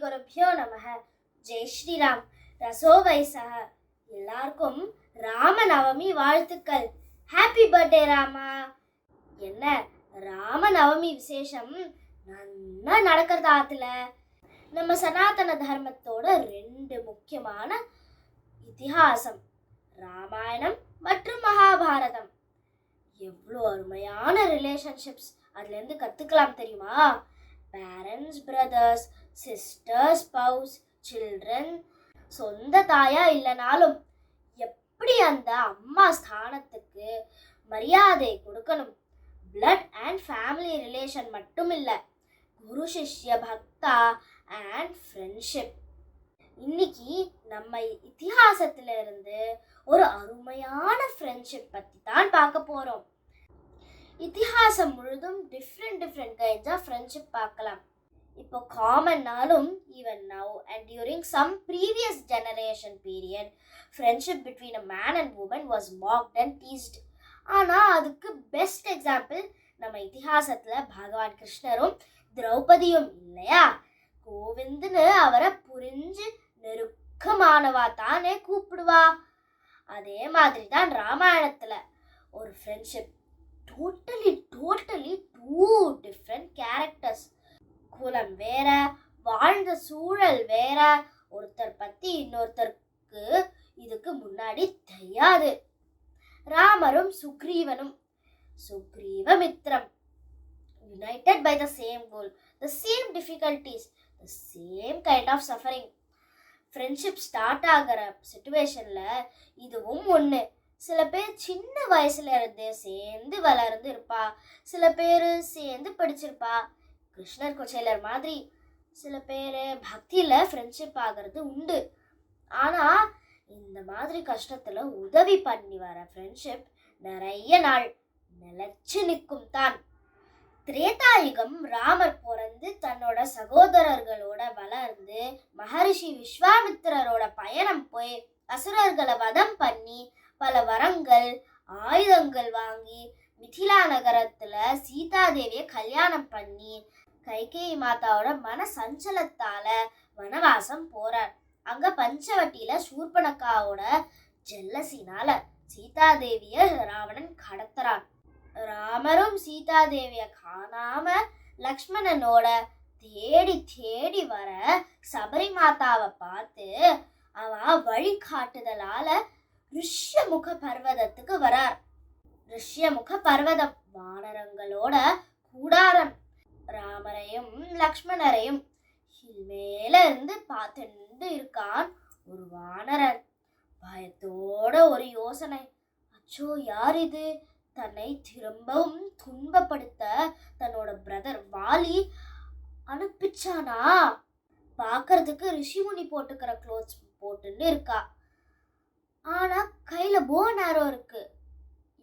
குருப்யோ நமக. ஜெய் ஸ்ரீராம். ரசோவைசக. எல்லாருக்கும் ராமநவமி வாழ்த்துக்கள். Happy birthday Rama. என்ன ராமநவமி விசேஷம் நல்லா நடக்கிறதா ஆத்துல. நம்ம சனாதன தர்மத்தோட 2 முக்கியமான இதிகாசம், ராமாயணம் மற்றும் மகாபாரதம். எவ்வளோ அருமையான ரிலேஷன்ஷிப்ஸ் அதுல இருந்து கத்துக்கலாம் தெரியுமா? Parents, brothers, sisters, spouse, children, சொந்த தாயா இல்லைனாலும் எப்படி அந்த அம்மா ஸ்தானத்துக்கு மரியாதை கொடுக்கணும். பிளட் அண்ட் ஃபேமிலி ரிலேஷன் மட்டும் இல்லை, குரு சிஷ்ய பக்தா அண்ட் ஃப்ரெண்ட்ஷிப். இன்னைக்கு நம்ம இதிகாசத்துல இருந்து ஒரு அருமையான ஃப்ரெண்ட்ஷிப் பத்தி தான் பார்க்க போறோம். இதிகாசம் முழுதும் டிஃப்ரெண்ட் கைண்ட்ஸ் ஆஃப் ஃப்ரெண்ட்ஷிப் பார்க்கலாம். இப்போ காமன்னாலும் even now and during some previous generation period friendship between a man and woman was mocked and teased. ஆனால் அதுக்கு பெஸ்ட் எக்ஸாம்பிள் நம்ம இதிகாசத்துல பகவான் கிருஷ்ணரும் திரௌபதியும் இல்லையா? கோவிந்துன்னு அவரை புரிஞ்சு நெருக்கமானவா தானே கூப்பிடுவா. அதே மாதிரி தான் ராமாயணத்துல ஒரு ஃப்ரெண்ட்ஷிப். Totally 2 different characters. குலம் வேற, வாழ்ந்த சூழல் வேற, ஒருத்தர் பத்தி இன்னொருத்தருக்கு இதுக்கு முன்னாடி தெரியாது. ராமரும் சுக்ரீவனும், சுக்ரீவமித்ரம், united by the same goal, the same difficulties, the same kind of suffering. Friendship start ஆகிற சிச்சுவேஷன்ல இதுவும் ஒன்று. சில பேர் சின்ன வயசுல இருந்தே சேர்ந்து வளர்ந்து இருப்பா, சில பேர் சேர்ந்து படிச்சிருப்பா. கிருஷ்ணர் கொச்சைலர் மாதிரி சில பேர் பக்தியில ஃப்ரெண்ட்ஷிப் ஆகிறது உண்டு. ஆனா இந்த மாதிரி கஷ்டத்துல உதவி பண்ணி வர ஃப்ரெண்ட்ஷிப் நிறைய நாள் நிலைச்சு நிற்கும் தான். திரேதாயுகம் ராமர் பிறந்து தன்னோட சகோதரர்களோட வளர்ந்து மகரிஷி விஸ்வாமித்திரரோட பயணம் போய் அசுரர்களை வதம் பண்ணி பல வரங்கள் ஆயுதங்கள் வாங்கி மிதிலா நகரத்துல சீதாதேவியை கல்யாணம் பண்ணி கைகேயி மாதாவோட மன சஞ்சலத்தால வனவாசம் போறார். அங்க பஞ்சவட்டியில சூர்பனக்காவோட ஜெல்லசினால சீதாதேவிய ராவணன் கடத்துறான். ராமரும் சீதாதேவிய காணாம லக்ஷ்மணனோட தேடி வர சபரி மாதாவை பார்த்து அவ வழிகாட்டுதலால ரிஷ்யமுக பர்வதத்துக்கு வரார். ரிஷ்யமுக பர்வதம் வானரங்களோட கூடாரம். ராமரையும் லக்ஷ்மணரையும் மேல இருந்து பார்த்துட்டு இருக்கான் ஒரு வானரன். பயத்தோட ஒரு யோசனை, அச்சோ யார் இது? தன்னை திரும்பவும் துன்பப்படுத்த தன்னோட பிரதர் வாலி அனுப்பிச்சானா? பார்க்கறதுக்கு ரிஷிமுனி போட்டுக்கிற க்ளோத்ஸ் போட்டுன்னு இருக்கா, ஆனா கையில போ நேரம் இருக்கு.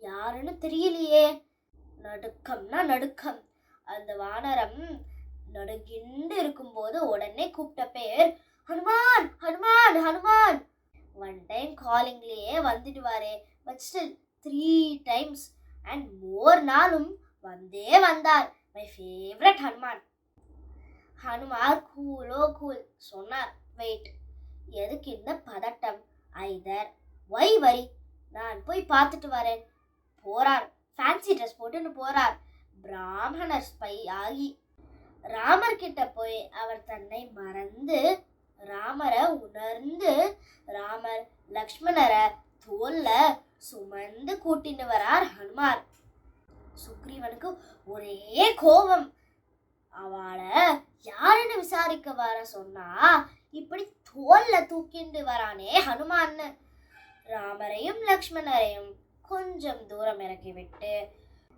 யாருன்னு தெரியலையே. நடுக்கம்னா நடுக்கம். அந்த வானரம் நடுங்கிண்டு இருக்கும்போது உடனே கூப்பிட்ட பேர் ஹனுமான் ஹனுமான் ஹனுமான். 1 டைம் காலிங்லயே வந்துடுவாரே, but still 3 times and more நாளும் வந்தே வந்தார். My favourite Hanuman. Hanumar cool சொன்னார். வெயிட், எதுக்கு இந்த பதட்டம்? ஐதர் ஒய் வரி, நான் போய் பார்த்துட்டு வரேன். போறார். ஃபேன்சி ட்ரெஸ் போட்டுன்னு போறார். பிராமணர் ஸ்பை ஆகி ராமர் கிட்ட போய் அவர் தன்னை மறந்து ராமரை உணர்ந்து ராமர் லக்ஷ்மணரை தோல்ல சுமந்து கூட்டின்னு வரார் ஹனுமார். சுக்ரீவனுக்கு ஒரே கோபம். அவளை யாருன்னு விசாரிக்க வர சொன்னா இப்படி தோல்ல தூக்கிண்டு வரானே ஹனுமான்னு. ராமரையும் லக்ஷ்மணரையும் கொஞ்சம் தூரம் இறக்கி விட்டு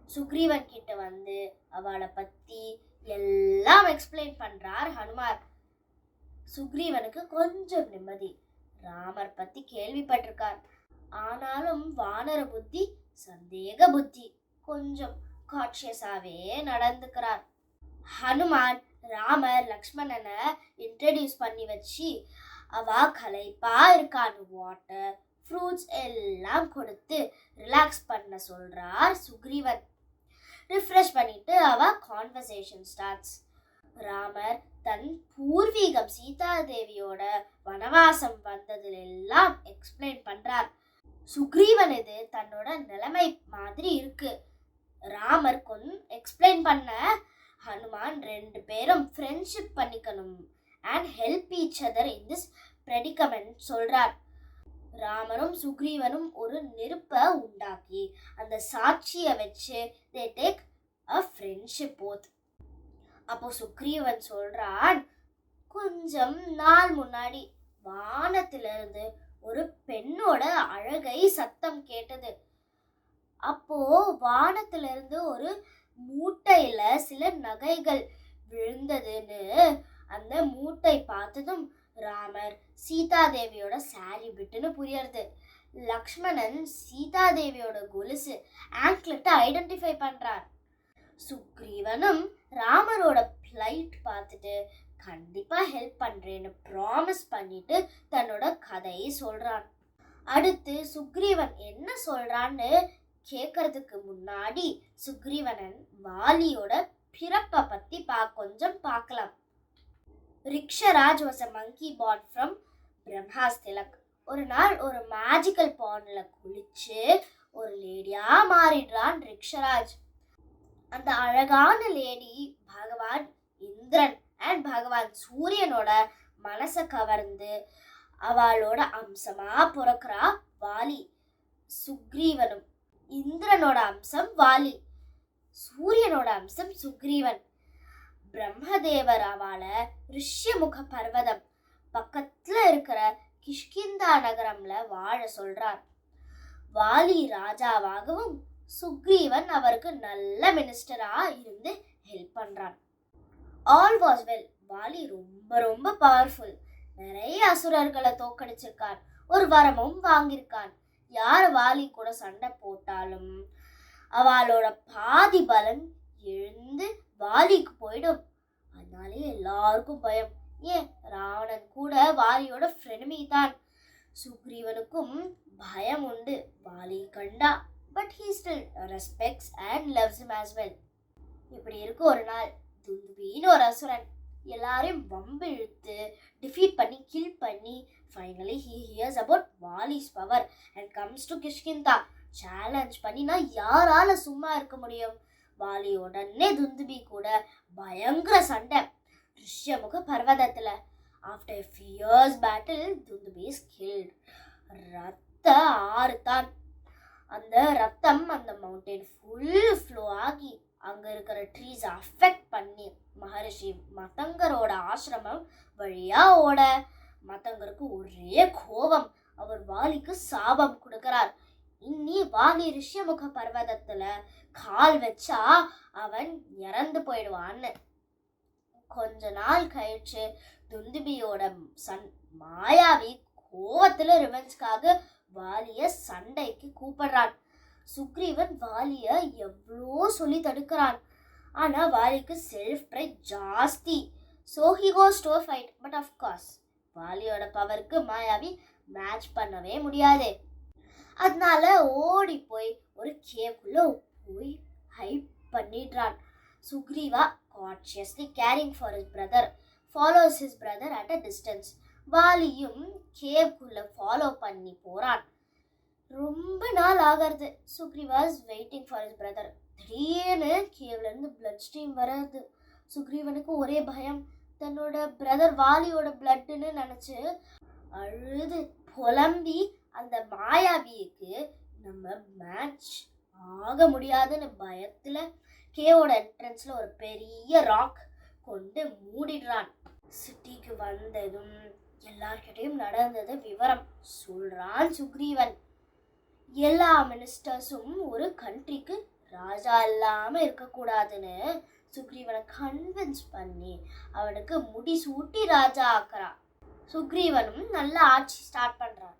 சுக்ரீவன் கிட்ட வந்து அவளை பத்தி எல்லாம் எக்ஸ்பிளைன் பண்றார் ஹனுமார். சுக்ரீவனுக்கு கொஞ்சம் நிம்மதி. ராமர் பத்தி கேள்விப்பட்டிருக்கார், ஆனாலும் வானர புத்தி, சந்தேக புத்தி, கொஞ்சம் கான்ஷியஸாவே நடந்துக்கிறார். ஹனுமான் ராமர் லக்ஷ்மணனை இன்ட்ரடியூஸ் பண்ணி வச்சு அவ களைப்பா இருக்கான்னு வாட்டர் ஃப்ரூட்ஸ் எல்லாம் கொடுத்து ரிலாக்ஸ் பண்ண சொல்றார் சுக்ரீவன். ரிஃப்ரெஷ் பண்ணிட்டு அவ கான்வர்சேஷன் ஸ்டார்ட்ஸ். ராமர் தன் பூர்வீகம் சீதாதேவியோட வனவாசம் வந்ததுல எல்லாம் எக்ஸ்பிளைன் பண்றார். சுக்ரீவன் இது தன்னோட நிலைமை மாதிரி இருக்கு. ராமர் எக்ஸ்பிளைன் பண்ண ஹனுமான் 2 பேரும் ஃப்ரெண்ட்ஷிப் பண்ணிக்கணும் and help each other in this predicament சொல்றார். ராமரும் சுக்ரீவனும் ஒரு நெருப்பை உண்டாக்கி அந்த சாட்சியை வச்சு they take a friendship oath. அப்போ சுக்ரீவன் சொல்றான், கொஞ்சம் நாள் முன்னாடி வானத்திலிருந்து ஒரு பெண்ணோட அழகை சத்தம் கேட்டது. அப்போ வானத்திலிருந்து ஒரு மூட்டையில சில நகைகள் விழுந்ததுன்னு அந்த மூட்டை பார்த்ததும் ராமர் சீதாதேவியோட சாரி பிட்டுன்னு புரியுறது. லக்ஷ்மணன் சீதாதேவியோட கொலுசு ஆங்க்லெட்டை ஐடென்டிஃபை பண்றார். சுக்ரீவனும் ராமரோட பிளைட் பார்த்துட்டு கண்டிப்பா ஹெல்ப் பண்றேன்னு ப்ராமிஸ் பண்ணிட்டு தன்னோட கதையை சொல்றான். அடுத்து சுக்ரீவன் என்ன சொல்றான்னு கேட்கறதுக்கு முன்னாடி சுக்ரீவனன் வாலியோட பிறப்பை பத்தி கொஞ்சம் பார்க்கலாம். ரிக்ஷராஜ் was a monkey born from BrahMos Tilak. ஒரு நாள் ஒரு மேஜிக்கல் பாண்ட்ல குளிச்சு ஒரு லேடியா மாறிடுறான் ரிக்ஷராஜ். அந்த அழகான லேடி பகவான் இந்திரன் அண்ட் பகவான் சூரியனோட மனசை கவர்ந்து அவளோட அம்சமா பிறக்கிறா வாலி. சுக்ரீவனும் இந்திரனோட அம்சம் வாலி, சூரியனோட அம்சம் சுக்ரீவன். பிரம்மதேவர் அவளை ரிஷ்யமுக பர்வதம் பக்கத்துல இருக்கிற கிஷ்கிந்தா நகரம்ல வாழ சொல்றார். வாலி ராஜாவாகவும் சுக்ரீவன் அவருக்கு நல்ல மினிஸ்டரா இருந்து ஹெல்ப் பண்றான். All was well. வாலி ரொம்ப ரொம்ப பவர்ஃபுல். நிறைய அசுரர்களை தோக்கடிச்சிருக்கான். ஒரு வரமும் வாங்கியிருக்கான். யார் வாலி கூட சண்டை போட்டாலும் அவளோட பாதி பலன் எழுந்து வாலிக்கு போயிடும். அதனாலே எல்லாருக்கும் பயம். ஏன், ராவணன் கூட வாலியோட ஃப்ரெண்ட்மி தான். சுக்ரீவனுக்கும் பயம் உண்டு வாலி கண்டா. But he still respects and loves him as well. இப்படி இருக்கு ஒரு நாள் துந்துபின்னு ஒரு அசுரன் எல்லாரையும் வம்பு இழுத்து டிஃபீட் பண்ணி கில் பண்ணி ஃபைனலி he hears about வாலிஸ் power and comes to Kishkindha. Challenge பண்ணினா யாரால சும்மா இருக்க முடியும்? வாலி உடனே துந்துபி கூட பயங்கர சண்டை ரிஷ்யமுக பர்வதத்துல. After a few years battle Dundubhi is killed. ரத்த ஆறு தான். அந்த ரத்தம் அந்த மவுண்டைன் ஃபுல் ஃப்ளோ ஆகி அங்க இருக்கிற ட்ரீஸ் அஃபெக்ட் பண்ணி மகரிஷி மதங்கரோட ஆசிரமம் வழியா ஓட மதங்கருக்கு ஒரே கோபம். அவர் வாலிக்கு சாபம் கொடுக்கிறார். இன்னி வாலி ரிஷ்யமுக பர்வதத்துல கால் வச்சா அவன் இறந்து போயிடுவான்னு. கொஞ்ச நாள் கழிச்சு துந்துபியோட மாயாவி கோவத்துல ரிவெஞ்சுக்காக வாலிய சண்டைக்கு கூப்பிடுறான். சுக்ரீவன் வாலிய எவ்வளோ சொல்லி தடுக்கிறான். ஆனா வாலிக்கு செல்ஃப் ப்ரைட் ஜாஸ்தி. So he goes to fight. But of course வாலியோட பவருக்கு மாயாவி மேட்ச் பண்ணவே முடியாது. அதனால ஓடி போய் ஒரு கேவ்க்குள்ள போய் ஹைப் பண்ணிடுறான். Sugriva cautiously caring for his brother follows his brother at a distance. வாலியும் கேவ்க்குள்ள ஃபாலோ பண்ணி போறான். ரொம்ப நாள் ஆகிறது. Sugriva is waiting for his brother. திடீர்னு கேவ்ல இருந்து பிளட் ஸ்ட்ரீம் வராது. சுக்ரீவனுக்கு ஒரே பயம். தன்னோட பிரதர் வாலியோட பிளட்னு நினைச்சு அழுது புலம்பி அந்த மாயாவிக்கு நம்ம மேட்ச் ஆக முடியாதுன்னு பயத்துல கேவோட என்ட்ரன்ஸ்ல ஒரு பெரிய ராக் கொண்டு மூடிடுறான். சிட்டிக்கு வந்ததும் எல்லார்கிட்டையும் நடந்தது விவரம் சொல்றான் சுக்ரீவன். எல்லா மினிஸ்டர்ஸும் ஒரு கண்ட்ரிக்கு ராஜா இல்லாம இருக்கக்கூடாதுன்னு சுக்ரீவனை கன்வின்ஸ் பண்ணி அவனுக்கு முடிசூட்டி ராஜா ஆக்குறான். சுக்ரீவனும் நல்ல ஆட்சி ஸ்டார்ட் பண்றான்.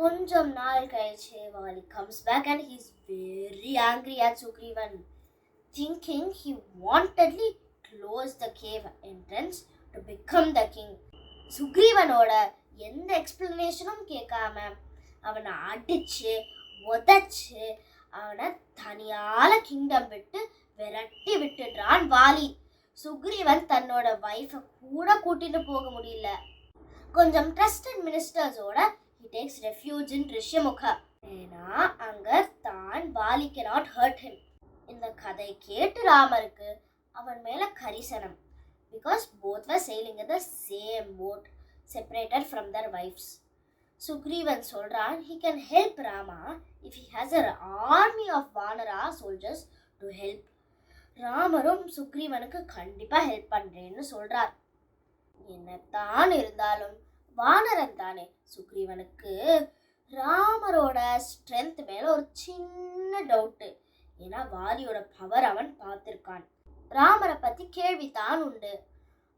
கொஞ்சம் நாள் கழிச்சு Vaali comes back and he is very angry at Sugrivan, thinking he wantedly closed the cave entrance to become the king. சுக்ரீவனோட எந்த எக்ஸ்பிளனேஷனும் கேட்காம அவனை அடிச்சு உதச்சு அவனை தனியால கிங்டம் விட்டு விரட்டி விட்டுடுறான் வாலி. சுக்ரீவன் தன்னோட வைஃபை கூட கூட்டிட்டு போக முடியல. கொஞ்சம் ட்ரஸ்டட் மினிஸ்டர்ஸோட he takes refuge in Rishyamuka. ஏன்னா அங்க தான் வாலி cannot hurt him. இந்த கதை கேட்டு ராமருக்கு அவன் மேல கரிசனம். Because both were sailing in the same boat, separated from their wives. Sugreevan சொல்றான் he can help Rama if he has an army of Vanara soldiers to help. ராமரும் சுக்ரீவனுக்கு கண்டிப்பா ஹெல்ப் பண்றேன்னு சொல்றார். என்னத்தான் இருந்தாலும் வானரன் தானே. சுக்ரீவனுக்கு ராமரோட ஸ்ட்ரென்த் மேல ஒரு சின்ன டவுட்டு. ஏன்னா வாலியோட பவர் அவன் பார்த்திருக்கான். ராமரை பத்தி கேள்வித்தான் உண்டு,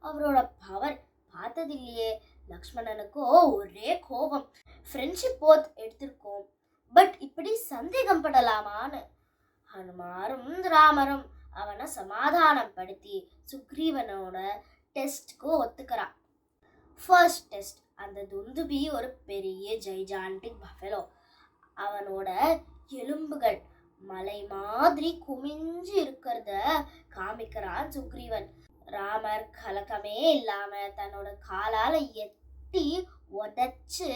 அவரோட பவர் பார்த்ததில்லையே. லக்ஷ்மணனுக்கோ ஒரே கோபம். ஃப்ரெண்ட்ஷிப் போத் எடுத்திருக்கோம், பட் இப்படி சந்தேகம் படலாமான்னு. ஹனுமாரும் ராமரும் அவனை சமாதானம் படுத்தி சுக்ரீவனோட டெஸ்ட்க்கு ஒத்துக்கிறான். ஃபர்ஸ்ட் டெஸ்ட், அந்த துந்துபி ஒரு பெரிய ஜைஜாண்டிக் பஃபெலோ. அவனோட எலும்புகள் மலை மாதிரி குமிஞ்சு இருக்கிறத காமிக்கிறான் சுக்ரீவன். ராமர் கலக்கமே இல்லாம தன்னோட காலால எட்டி உடைச்சு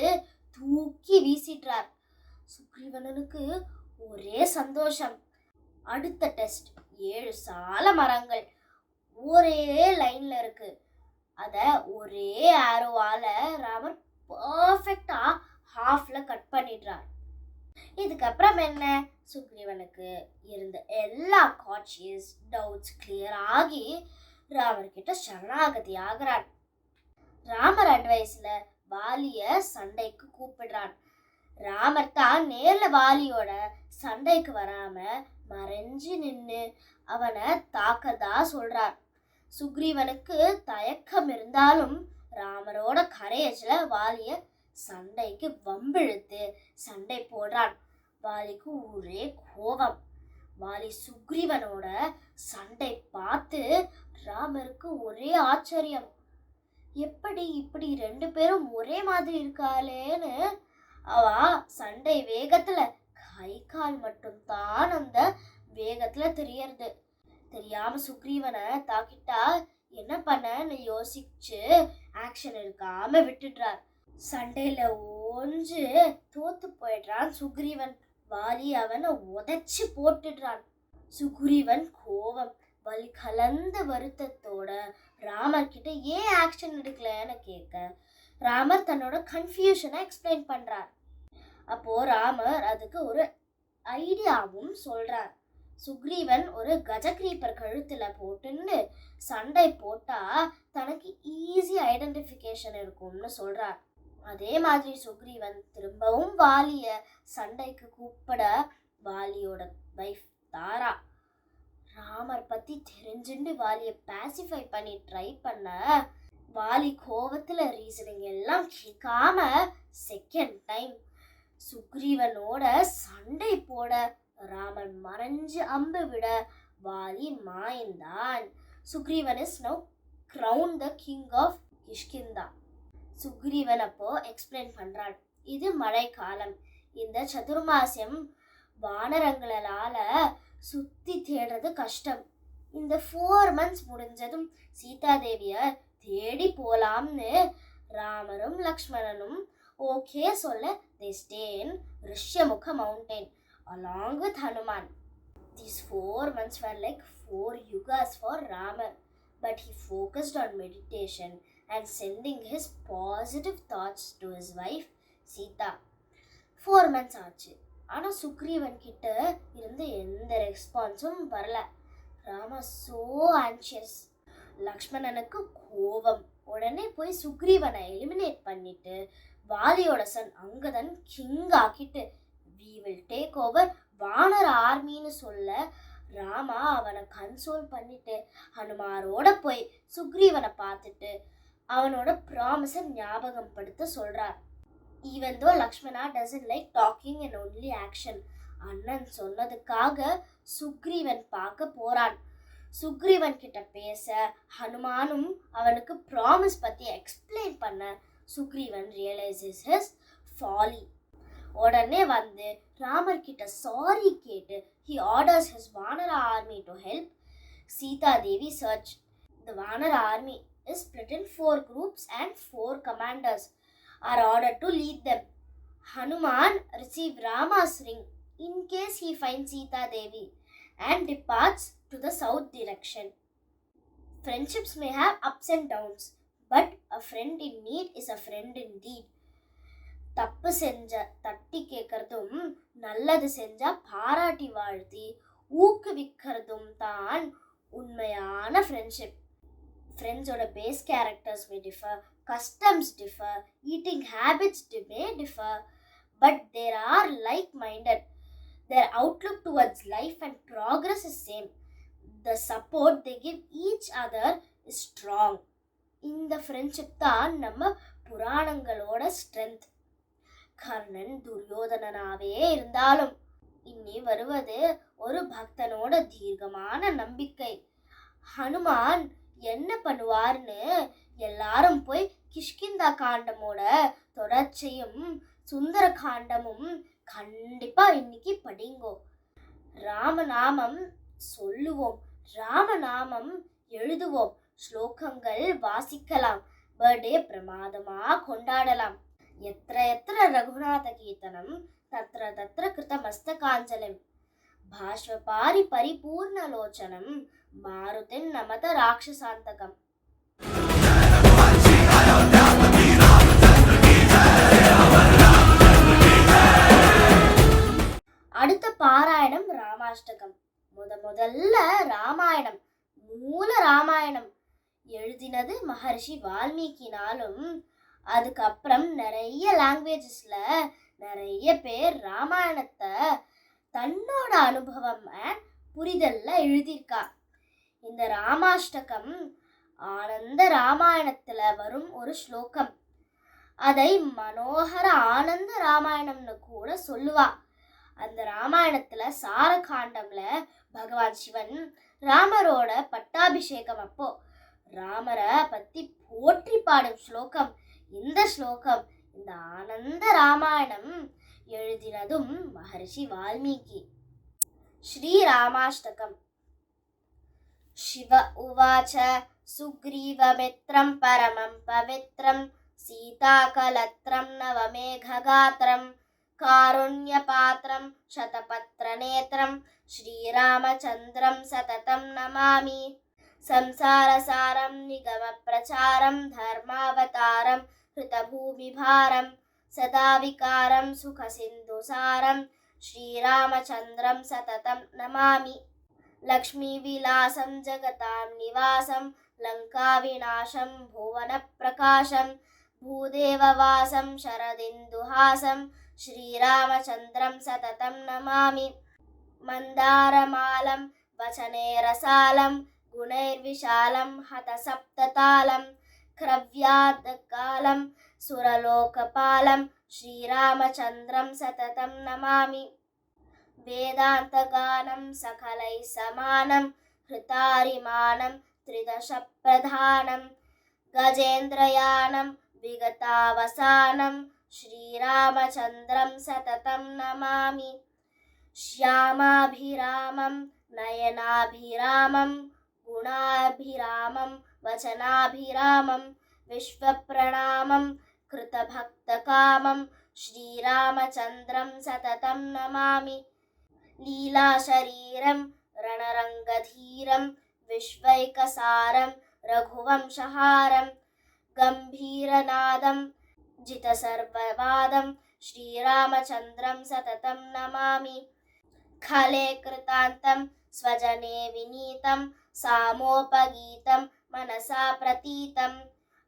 தூக்கி வீசிட்டார். சுக்ரீவனுக்கு ஒரே சந்தோஷம். அடுத்த டெஸ்ட், 7 சால மரங்கள் ஒரே லைன்ல இருக்கு. அத ஒரே ஆரோவால ராமர் பர்ஃபெக்டா ஹாஃப்ல கட் பண்ணிடுறார். இதுக்கப்புறம் என்ன, சுக்ரீவனுக்கு இருந்த எல்லா கான்ஷியஸ் டவுட்ஸ் கிளியர் ஆகி ராமர் கிட்ட சரணாகதி ஆகிறான். ராமர் அட்வைஸ்ல வாலிய சண்டைக்கு கூப்பிடுறான். ராமர் தான் நேர்ல வாலியோட சண்டைக்கு வராம மறைஞ்சு நின்று அவனை தாக்கதா சொல்றார். சுக்ரீவனுக்கு தயக்கம் இருந்தாலும் ராமரோட கரேஜ்ல வாலிய சண்டைக்கு வம்பிழுத்து சண்டை போடுறான். வாலிக்கு ஒரே கோபம். வாலி சுக்ரீவனோட சண்டை பார்த்து ராமருக்கு ஒரே ஆச்சரியம். எப்படி இப்படி 2 பேரும் ஒரே மாதிரி இருக்காளேன்னு. அவ சண்டை வேகத்துல கை கால் மட்டும் தான் அந்த வேகத்துல தெரியறது. தெரியாம சுக்ரீவனை தாக்கிட்டா என்ன பண்ணன்னு யோசிச்சு ஆக்ஷன் எடுக்காம விட்டுடுறார். சண்டையில ஓஞ்சு தோத்து போயிடுறான் சுக்ரீவன். வாலி அவனை உதைச்சு போட்டுடுறான். சுக்ரீவன் கோபம் வலி கலந்த வருத்தத்தோட ராமர் கிட்ட ஏன் ஆக்ஷன் எடுக்கலன்னு கேட்க ராமர் தன்னோட கன்ஃபியூஷனை எக்ஸ்பிளைன் பண்றார். அப்போ ராமர் அதுக்கு ஒரு ஐடியாவும் சொல்றார். சுக்ரீவன் ஒரு கஜக்ரீப்பர் கழுத்துல போட்டுன்னு சண்டை போட்டா தனக்கு ஈஸி ஐடென்டிஃபிகேஷன் இருக்கும்னு சொல்றார். அதே மாதிரி சுக்ரீவன் திரும்பவும் வாலிய சண்டைக்கு கூப்பிட வாலியோட வைஃப் தாரா ராமர் பத்தி தெரிஞ்சுண்டு வாலிய பாசிஃபை பண்ணி ட்ரை பண்ண வாலி கோவத்துல ரீசனிங் எல்லாம் கேட்காம செகண்ட் டைம் சுக்ரீவனோட சண்டை போட ராமர் மறைஞ்சு அம்பு விட வாலி மாய்ந்தான். Sugrivan is now crowned the king of Kishkindha. Sugrivan அப்போ எக்ஸ்பிளைன் பண்றான், இது மழை காலம். இந்த சதுர்மாசியம் வானரங்களால சுத்தி தேடுறது கஷ்டம். இந்த 4 months முடிஞ்சதும் சீதாதேவிய தேடி போலாம்னு ராமரும் லக்ஷ்மணனும் ஓகே சொல்ல they stay in ரிஷ்யமுக mountain along with Hanuman. These 4 months were like 4 yugas for Rama, but he focused on meditation and sending his positive thoughts to his wife Sita. 4 months ஆச்சு. ஆனா சுக்ரீவன் கிட்ட இருந்து எந்த ரெஸ்பான்ஸும் வரல. Rama so anxious. லக்ஷ்மணனுக்கு கோபம். உடனே போய் சுக்ரீவனை எலிமினேட் பண்ணிட்டு வாலியோட சன் அங்கதன் கிங் ஆக்கிட்டு we will take over வானர ஆர்மின்னு சொல்ல ராமா அவனை கன்சோல் பண்ணிட்டு ஹனுமாரோட போய் சுக்ரீவனை பார்த்துட்டு அவனோட ப்ராமிஸை ஞாபகம் படுத்த சொல்றார். Even though Lakshmana doesn't like talking and only action, அண்ணன் சொன்னதுக்காக சுக்ரீவன் பார்க்க போறான். சுக்ரீவன் கிட்ட பேச ஹனுமானும் அவனுக்கு ப்ராமிஸ் பத்தி எக்ஸ்பிளைன் பண்ண சுக்ரீவன் ரியலைசஸ் his folly. உடனே வந்து ராமர் கிட்ட சாரி கேட்டு he orders his Vanara army to help Sita Devi search The Vanar army is split in 4 groups and 4 commanders are ordered to lead them. Hanuman receives Rama's ring in case he finds Sita Devi and departs to the south direction. Friendships may have ups and downs, but a friend in need is a friend indeed. தப்பு செஞ்ச தட்டி கேட்கறதும் நல்லது செஞ்சா பாராட்டி வாழ்த்தி ஊக்குவிக்கிறதும் தான் உண்மையான friendship. ஃப்ரெண்ட்ஸோட base characters may differ, customs differ, eating habits may differ, but they are like-minded. Their outlook towards life and progress is same. The support they give each other is strong. இந்த friendship தான் நம்ம புராணங்களோட strength. Karnan துரியோதனனாவே இருந்தாலும் இனி வருவது ஒரு பக்தனோட தீர்க்கமான நம்பிக்கை. ஹனுமான் என்ன பண்ணுவார்னு எல்லாரும் போய் கிஷ்கிந்தா காண்டமோட தொடர்ச்சியும் சுந்தர காண்டமும் கண்டிப்பா இன்னைக்கு படிங்கோ. ராமநாமம் சொல்லுவோம், ராமநாமம் எழுதுவோம், ஸ்லோகங்கள் வாசிக்கலாம், பர்த்டே பிரமாதமா கொண்டாடலாம். எத்திர எத்திர ரகுநாத கீர்த்தனம் தத்ர தத்ர கிருதமஸ்தகாஞ்சலிம் பாஷ்வபாரி பரிபூர்ணலோச்சனம் மாருதின் நமத ராட்சசாந்தகம். அடுத்த பாராயணம் ராமாஷ்டகம். முதல்ல ராமாயணம், மூல ராமாயணம் எழுதினது மகர்ஷி வால்மீகினாலும் அதுக்கப்புறம் நிறைய லாங்குவேஜஸ்ல நிறைய பேர் ராமாயணத்தை தன்னோட அனுபவம் அண்ட் புரிதல்ல எழுதியிருக்கா. இந்த ராமாஷ்டகம் ஆனந்த ராமாயணத்துல வரும் ஒரு ஸ்லோகம். அதை மனோகர ஆனந்த ராமாயணம்னு கூட சொல்லுவா. அந்த ராமாயணத்துல சாரகாண்டம்ல பகவான் சிவன் ராமரோட பட்டாபிஷேகம் அப்போ ராமரை பத்தி போற்றி பாடும் ஸ்லோகம் இந்த ஸ்லோகம். இந்த ஆனந்த ராமாயணம் எழுதினதும் மகர்ஷி வால்மீகி. ஸ்ரீராமாஷ்டகம். சிவ உவாச்ச சுக்ரீவமித்ரம் பரமம் பவித்ரம் சீதாகலத்ரம் நவமேககாத்ரம் காருண்யபாத்ரம் சதபத்ரநேத்ரம் ஸ்ரீராமச்சந்திரம் சததம் நமாமி. संसारसारं निगमप्रचारं धर्मावतारं हृतभूमिभारं सदा विकारं सुखसिन्धुसारं श्रीरामचन्द्रं सततं नमामि. लक्ष्मीविलासं जगतां निवासं लङ्काविनाशं भुवनप्रकाशं भूदेववासं शरदिन्दुहासं श्रीरामचन्द्रं सततं नमामि. मन्दारमालं वचने रसालं गुणैर्विशालं हतसप्ततालं क्रव्यादकालं सुरलोकपालं श्रीरामचन्द्रं सततं नमामि. वेदान्तगानं सकलैः समानं हृतारिमानं त्रिदशप्रधानं गजेन्द्रयानं विगतावसानं श्रीरामचन्द्रं सततं नमामि. श्यामाभिरामं नयनाभिरामं गुणाभिरामं वचनाभिरामं विश्वप्रणामं कृतभक्तकामं श्रीरामचन्द्रं सततं नमामि. लीलाशरीरं रणरङ्गधीरं विश्वैकसारं रघुवंशहारं गम्भीरनादं जितसर्ववादं श्रीरामचन्द्रं सततं नमामि. खले कृतान्तं स्वजने विनीतं सामोपगीतं मनसा प्रतीतं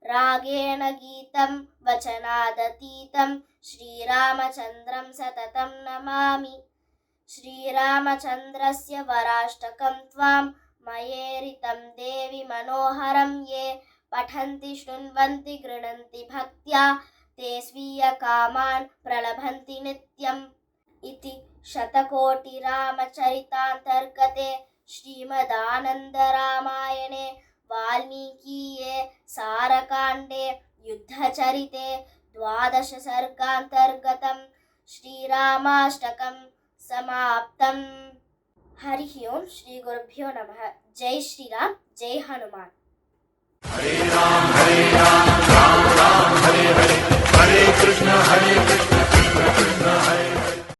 रागेण गीतं वचनादतीतं श्रीरामचन्द्रं सततं नमामि. श्रीरामचन्द्रस्य वराष्टकं त्वां मयेरितं देवि मनोहरं ये पठन्ति शृण्वन्ति गृह्णन्ति भक्त्या ते स्वीयकामान् प्रलभन्ति नित्यम्. इति शतकोटिरामचरितान्तर्गते श्रीमदानन्दरामायणे वाल्मीकीये सारकाण्डे युद्धचरिते 12 सर्गान्तर्गतं श्रीरामाष्टकं समाप्तम्. हरिः ओं. श्री गुरुभ्यो नमः. जय श्रीराम, जय हनुमान. ஹரே